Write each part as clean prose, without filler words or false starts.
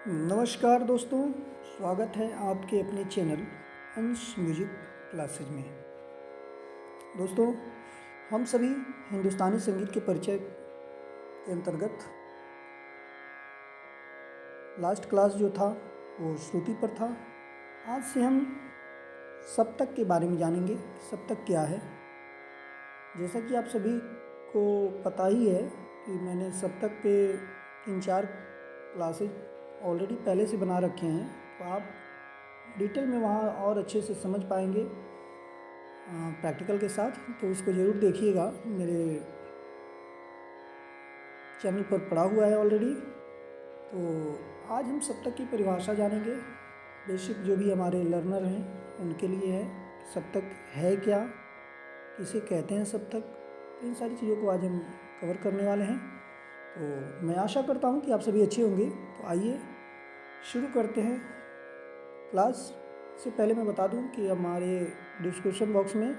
नमस्कार दोस्तों, स्वागत है आपके अपने चैनल अंश म्यूजिक क्लासेज में। दोस्तों, हम सभी हिंदुस्तानी संगीत के परिचय के अंतर्गत लास्ट क्लास जो था वो श्रुति पर था। आज से हम सप्तक के बारे में जानेंगे। सप्तक क्या है? जैसा कि आप सभी को पता ही है कि मैंने सप्तक पे 3-4 क्लासेज ऑलरेडी पहले से बना रखे हैं, तो आप डिटेल में वहाँ और अच्छे से समझ पाएंगे प्रैक्टिकल के साथ। तो उसको ज़रूर देखिएगा, मेरे चैनल पर पड़ा हुआ है ऑलरेडी। तो आज हम सप्तक की परिभाषा जानेंगे। बेसिक जो भी हमारे लर्नर हैं उनके लिए है, सप्तक है क्या, किसे कहते हैं सप्तक, तो इन सारी चीज़ों को आज हम कवर करने वाले हैं। तो मैं आशा करता हूँ कि आप सभी अच्छे होंगे। तो आइए शुरू करते हैं क्लास। से पहले मैं बता दूं कि हमारे डिस्क्रिप्शन बॉक्स में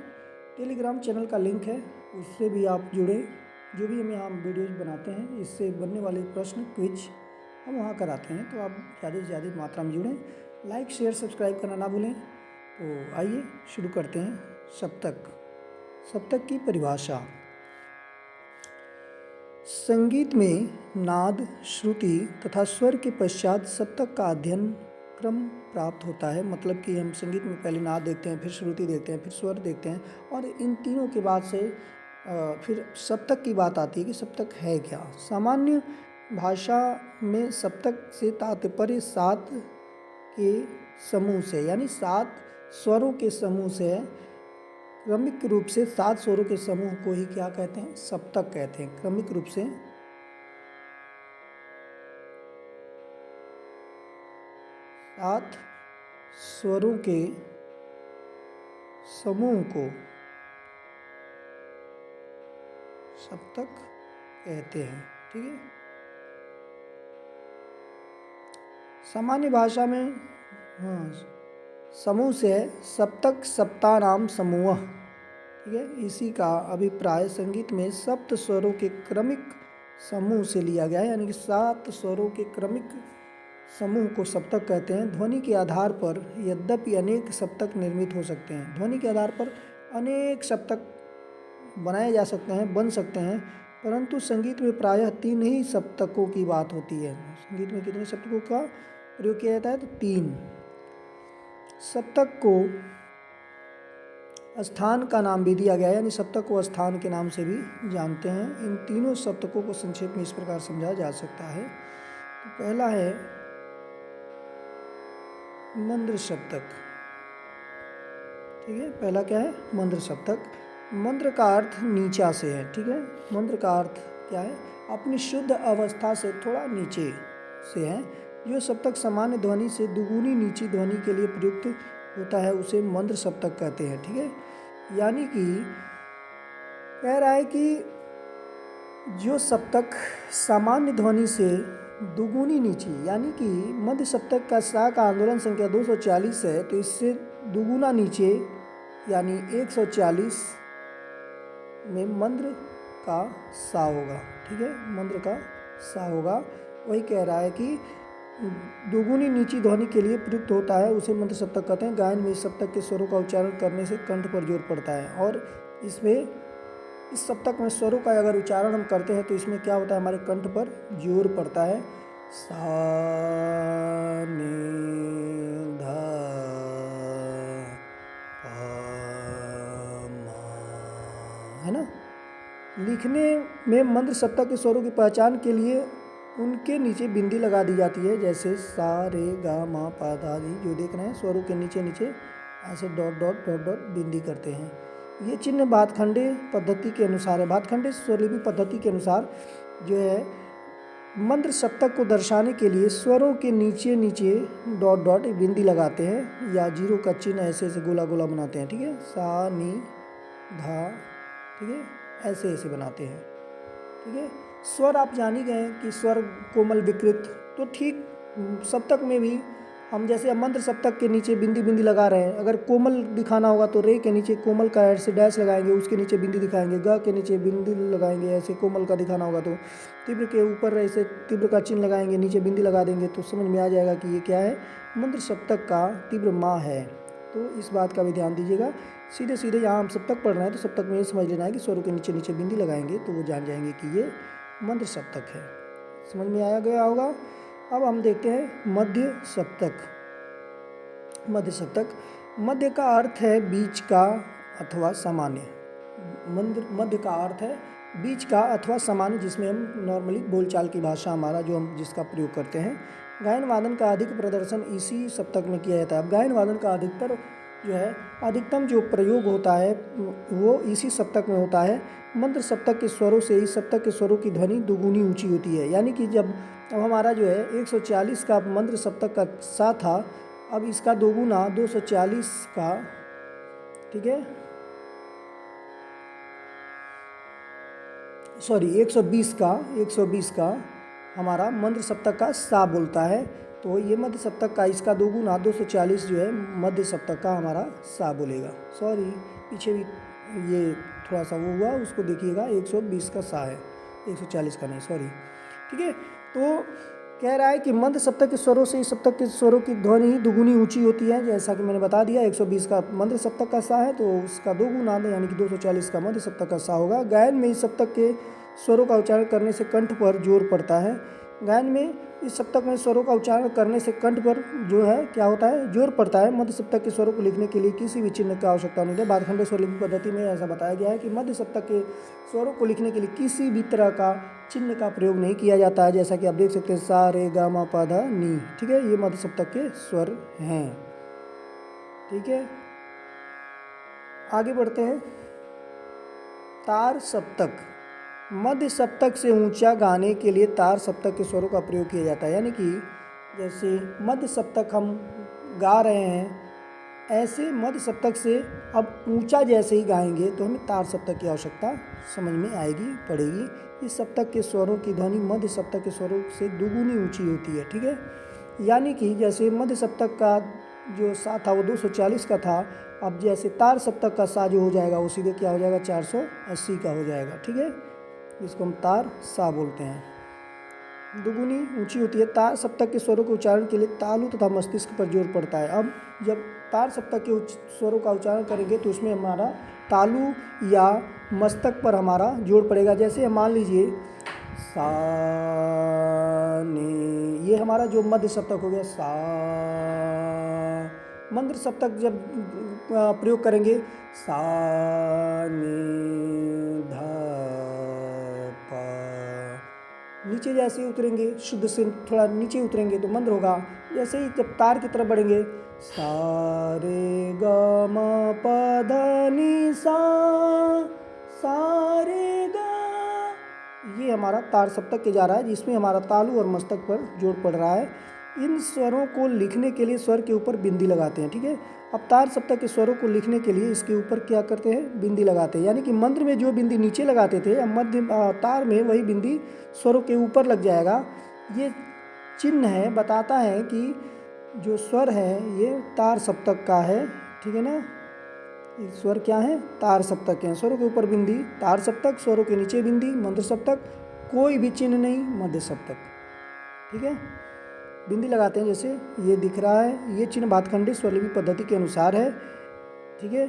टेलीग्राम चैनल का लिंक है, उससे भी आप जुड़े। जो भी हम यहाँ वीडियोज़ बनाते हैं, इससे बनने वाले प्रश्न क्विज हम वहाँ कराते हैं, तो आप ज़्यादा से ज़्यादा मात्रा में जुड़ें। लाइक शेयर सब्सक्राइब करना ना भूलें। तो आइए शुरू करते हैं। सप्तक। सप्तक की परिभाषा। संगीत में नाद, श्रुति तथा स्वर के पश्चात सप्तक का अध्ययन क्रम प्राप्त होता है। मतलब कि हम संगीत में पहले नाद देखते हैं, फिर श्रुति देखते हैं, फिर स्वर देखते हैं, और इन तीनों के बाद से फिर सप्तक की बात आती है कि सप्तक है क्या। सामान्य भाषा में सप्तक से तात्पर्य 7 के समूह से, यानी 7 स्वरों के समूह से, क्रमिक रूप से 7 स्वरों के समूह को ही क्या कहते हैं? सप्तक कहते हैं। क्रमिक रूप से 7 स्वरों के समूह को सप्तक कहते हैं। ठीक है। सामान्य भाषा में समूह से है सप्तक सप्तानाम समूह। ठीक है। इसी का अभिप्राय संगीत में सप्त स्वरों के क्रमिक समूह से लिया गया है, यानी कि 7 स्वरों के क्रमिक समूह को सप्तक कहते हैं। ध्वनि के आधार पर यद्यपि अनेक सप्तक निर्मित हो सकते हैं, ध्वनि के आधार पर अनेक सप्तक बनाए जा सकते हैं, बन सकते हैं, परंतु संगीत में प्रायः 3 ही सप्तकों की बात होती है। संगीत में कितने सप्तकों का प्रयोग किया जाता है? तो 3। सप्तक को स्थान का नाम भी दिया गया है, यानी सप्तक को स्थान के नाम से भी जानते हैं। इन तीनों सप्तकों को संक्षेप में इस प्रकार समझा जा सकता है। तो पहला है मंद्र सप्तक। ठीक है। पहला क्या है? मंद्र सप्तक। मंद्र का अर्थ नीचा से है। ठीक है। मंद्र का अर्थ क्या है? अपनी शुद्ध अवस्था से थोड़ा नीचे से है। जो सप्तक सामान्य ध्वनि से दुगुनी नीची ध्वनि के लिए प्रयुक्त होता है, उसे मंद्र सप्तक कहते हैं। ठीक है। यानी कि कह रहा है कि जो सप्तक सामान्य ध्वनि से दुगुनी नीची, यानी कि मध्य सप्तक का सा का आंदोलन संख्या 240 है, तो इससे दुगुना नीचे यानी 140 में मंद्र का सा होगा। ठीक है। मंद्र का सा होगा। वही कह रहा है कि दुगुनी नीची ध्वनि के लिए प्रयुक्त होता है, उसे मंद्र सप्तक कहते हैं। गायन में इस सप्तक के स्वरों का उच्चारण करने से कंठ पर जोर पड़ता है, और इसमें इस सप्तक में स्वरों का अगर उच्चारण हम करते हैं तो इसमें क्या होता है? हमारे कंठ पर जोर पड़ता है। सा नि धा पा मा, है ना। लिखने में मंद्र सप्तक के स्वरों की पहचान के लिए उनके नीचे बिंदी लगा दी जाती है, जैसे सा रे गा मा पा धा नी। जो देख रहे हैं, स्वरों के नीचे नीचे ऐसे डॉट डॉट डॉट डॉट बिंदी करते हैं। ये चिन्ह भातखंडे पद्धति के अनुसार है। भातखंडे स्वरलिपि पद्धति के अनुसार जो है, मंद्र सप्तक को दर्शाने के लिए स्वरों के नीचे नीचे डॉट डॉट बिंदी लगाते हैं, या जीरो का चिन्ह ऐसे ऐसे गोला गोला बनाते हैं। ठीक है। सा नी धा, ठीक है, ऐसे ऐसे बनाते हैं। ठीक है। स्वर आप जान ही गए कि स्वर कोमल विकृत, तो ठीक सप्तक में भी हम जैसे अब मंत्र सप्तक के नीचे बिंदी बिंदी लगा रहे हैं, अगर कोमल दिखाना होगा तो रे के नीचे कोमल का ऐसे डैश लगाएंगे, उसके नीचे बिंदी दिखाएंगे, ग के नीचे बिंदी लगाएंगे, ऐसे कोमल का दिखाना होगा तो तीव्र के ऊपर ऐसे तीव्र का चिन्ह लगाएंगे, नीचे बिंदी लगा देंगे, तो समझ में आ जाएगा कि ये क्या है, मंत्र सप्तक का तीव्र माँ है। तो इस बात का भी ध्यान दीजिएगा। सीधे सीधे यहाँ हम सप्तक पढ़ रहे हैं तो सप्तक में ये समझ लेना है कि स्वरों के नीचे नीचे बिंदी लगाएंगे तो वो जान जाएंगे कि ये मंत्र सप्तक है। समझ में आया गया होगा। अब हम देखते हैं मध्य सप्तक। मध्य सप्तक, मध्य का अर्थ है बीच का अथवा सामान्य। मध्य का अर्थ है बीच का अथवा सामान्य, जिसमें हम नॉर्मली बोलचाल की भाषा हमारा जो हम जिसका प्रयोग करते हैं। गायन वादन का अधिक प्रदर्शन इसी सप्तक में किया जाता है। अब गायन वादन का अधिकतर जो है अधिकतम जो प्रयोग होता है वो इसी सप्तक में होता है। मंत्र सप्तक के स्वरों से इस सप्तक के स्वरों की ध्वनि दुगुनी ऊंची होती है, यानी कि जब अब हमारा जो है 140 का मंत्र सप्तक का सा था, अब इसका दोगुना 240 का, ठीक है, सॉरी 120 का हमारा मंत्र सप्तक का सा बोलता है। तो ये मध्य सप्तक का इसका दोगुना 240 जो है मध्य सप्तक का हमारा सा बोलेगा। सॉरी पीछे भी ये थोड़ा सा वो हुआ, उसको देखिएगा, 120 का सा है, 140 का नहीं, सॉरी। ठीक है, तो कह रहा है कि मध्य सप्तक के स्वरों से इस सप्तक के स्वरों की ध्वनि दुगुनी ऊंची होती है। जैसा कि मैंने बता दिया 120 का मंत्र सप्तक का सा है तो उसका दोगुना यानी कि 240 का मध्य सप्तक का सा होगा। गायन में इस सप्तक के स्वरों का उच्चारण करने से कंठ पर जोर पड़ता है। गायन में इस सप्तक में स्वरों का उच्चारण करने से कंठ पर जो है क्या होता है, जोर पड़ता है। मध्य सप्तक के स्वरों को लिखने के लिए किसी भी चिन्ह की आवश्यकता नहीं है। भातखंडे स्वरलिपि पद्धति में ऐसा बताया गया है कि मध्य सप्तक के स्वरों को लिखने के लिए किसी भी तरह का चिन्ह का प्रयोग नहीं किया जाता है। जैसा कि आप देख सकते हैं सा रे गा मा पा धा नी, ठीक है, ये मध्य सप्तक के स्वर हैं। ठीक है, आगे बढ़ते हैं। तार सप्तक, मध्य सप्तक से ऊंचा गाने के लिए तार सप्तक के स्वरों का प्रयोग किया जाता है। यानी कि जैसे मध्य सप्तक हम गा रहे हैं, ऐसे मध्य सप्तक से अब ऊंचा जैसे ही गाएंगे तो हमें तार सप्तक की आवश्यकता समझ में आएगी, पड़ेगी। इस सप्तक के स्वरों की ध्वनि मध्य सप्तक के स्वरों से दुगुनी ऊंची होती है। ठीक है, यानी कि जैसे मध्य सप्तक का जो सा था वो 240 का था, अब जैसे तार सप्तक का सा जो हो जाएगा वो सीधे क्या हो जाएगा, 480 का हो जाएगा। ठीक है, इसको हम तार सा बोलते हैं, दुगुनी ऊंची होती है। तार सप्तक के स्वरों के उच्चारण के लिए तालु तथा मस्तिष्क पर जोर पड़ता है। अब जब तार सप्तक के स्वरों का उच्चारण करेंगे तो उसमें हमारा तालु या मस्तक पर हमारा जोर पड़ेगा। जैसे मान लीजिए सा ने, ये हमारा जो मध्य सप्तक हो गया सा। मंत्र सप्तक जब प्रयोग करेंगे सा ने धा पा, नीचे जैसे ही उतरेंगे शुद्ध से थोड़ा नीचे उतरेंगे तो मंद्र होगा। जैसे ही जब तार की तरफ बढ़ेंगे सा रे ग म प ध नि सा, सा रे ग, ये हमारा तार सप्तक के जा रहा है जिसमें हमारा तालु और मस्तक पर जोर पड़ रहा है। इन स्वरों को लिखने के लिए स्वर के ऊपर बिंदी लगाते हैं। ठीक है, अब तार सप्तक के स्वरों को लिखने के लिए इसके ऊपर क्या करते हैं, बिंदी लगाते हैं। यानी कि मंत्र में जो बिंदी नीचे लगाते थे अब मध्य तार में वही बिंदी स्वरों के ऊपर लग जाएगा। ये चिन्ह है, बताता है कि जो स्वर है ये तार सप्तक का है। ठीक है ना, स्वर क्या है, तार सप्तक के हैं। स्वरों के ऊपर बिंदी तार सप्तक, स्वरों के नीचे बिंदी मंत्र सप्तक, कोई भी चिन्ह नहीं मध्य सप्तक। ठीक है, बिंदी लगाते हैं जैसे ये दिख रहा है, ये चिन्ह भातखंडे स्वरलिपि पद्धति के अनुसार है। ठीक है,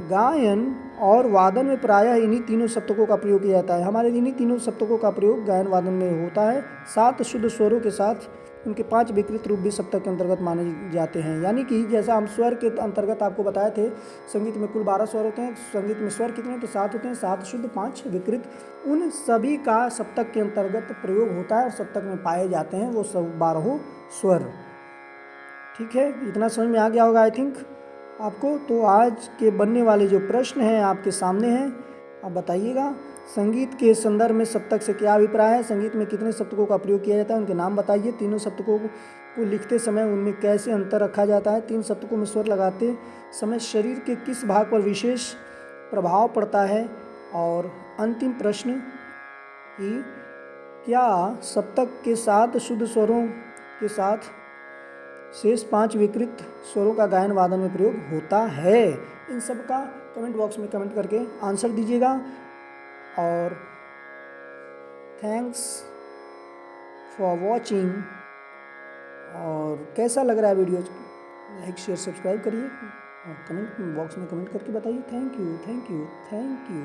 गायन और वादन में प्रायः इन्हीं तीनों सप्तकों का प्रयोग किया जाता है। हमारे इन्हीं तीनों सप्तकों का प्रयोग गायन वादन में होता है। 7 शुद्ध स्वरों के साथ उनके 5 विकृत रूप भी सप्तक के अंतर्गत माने जाते हैं। यानी कि जैसा हम स्वर के अंतर्गत आपको बताए थे, संगीत में कुल 12 स्वर होते हैं, संगीत में स्वर कितने तो 7 होते हैं, 7 शुद्ध 5 विकृत, उन सभी का सप्तक के अंतर्गत प्रयोग होता है और सप्तक में पाए जाते हैं वो सब 12 स्वर। ठीक है, इतना समझ में आ गया होगा आई थिंक आपको। तो आज के बनने वाले जो प्रश्न हैं आपके सामने हैं, आप बताइएगा संगीत के संदर्भ में सप्तक से क्या अभिप्राय है, संगीत में कितने सप्तकों का प्रयोग किया जाता है, उनके नाम बताइए। तीनों सप्तकों को लिखते समय उनमें कैसे अंतर रखा जाता है, 3 सप्तकों में स्वर लगाते समय शरीर के किस भाग पर विशेष प्रभाव पड़ता है, और अंतिम प्रश्न कि क्या सप्तक के साथ शुद्ध स्वरों के साथ शेष 5 विकृत स्वरों का गायन वादन में प्रयोग होता है। इन सब का कमेंट बॉक्स में कमेंट करके आंसर दीजिएगा। और थैंक्स फॉर वॉचिंग। और कैसा लग रहा है वीडियो, लाइक शेयर सब्सक्राइब करिए और कमेंट बॉक्स में कमेंट करके बताइए। Thank you, thank you, thank you.